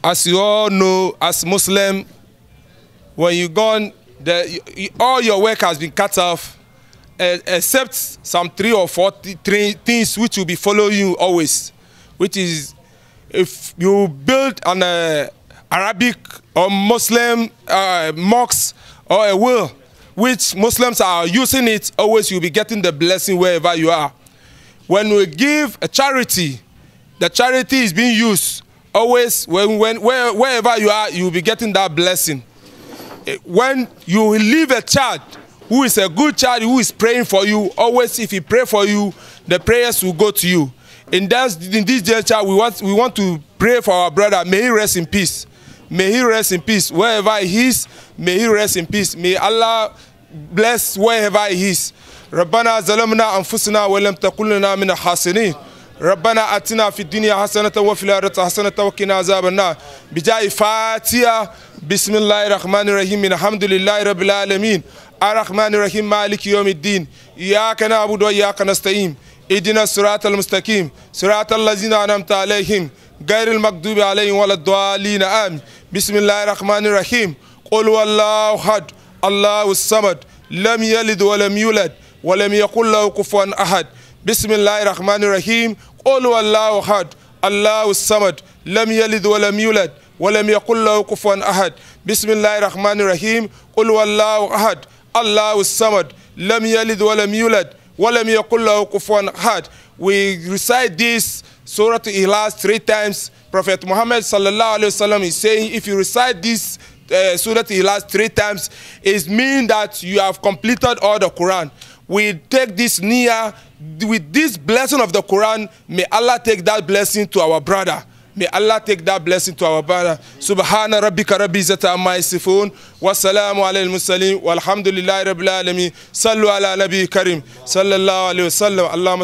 As you all know, as Muslim, when you gone, all your work has been cut off, except some 3 or 4 things which will be following you always, which is if you build an Arabic or Muslim mosque or a well, which Muslims are using it, always you'll be getting the blessing wherever you are. When we give a charity, the charity is being used. Always, wherever you are, you'll be getting that blessing. When you leave a child who is a good child, who is praying for you, always if he pray for you, the prayers will go to you. In this dear child, we want to pray for our brother. May he rest in peace. May he rest in peace. Wherever he is, may he rest in peace. May Allah bless wherever he is. ربنا ظلمنا أنفسنا ولم تكن لنا من الحسنين ربنا آتنا في الدنيا حسنة وفي الآخرة حسنة وقنا عذاب النار بجاه فاتحة بسم الله الرحمن الرحيم الحمد لله رب العالمين الرحمن الرحيم مالك يوم الدين إياك نعبد وإياك نستعين اهدنا الصراط المستقيم صراط الذين أنعمت عليهم غير المغضوب عليهم ولا الضالين آمين بسم الله الرحمن الرحيم قل والله أحد الله الصمد لم يلد ولم يولد ولم يكن له كفوا أحد بسم الله الرحمن الرحيم قل والله أحد الله الصمد لم يلد ولم يولد ولم يكن له كفوا أحد بسم الله الرحمن الرحيم قل والله أحد الله الصمد لم يلد ولم يولد ولم يكن له كفوا أحد. We recite this Surah Al-Ikhlas 3 times. Prophet Muhammad sallallahu alaihi wasallam is saying, if you recite this Surah Al-Ikhlas 3 times, it means that you have completed all the Quran. We take this niyyah with this blessing of the Quran. May Allah take that blessing to our brother. May Allah take that blessing to our brother. Subhana rabbika rabbil izzati amma yasifun wa salamu alal mursalin walhamdulillahi rabbil alamin. Sallu ala nabi karim sallallahu alaihi wasallam.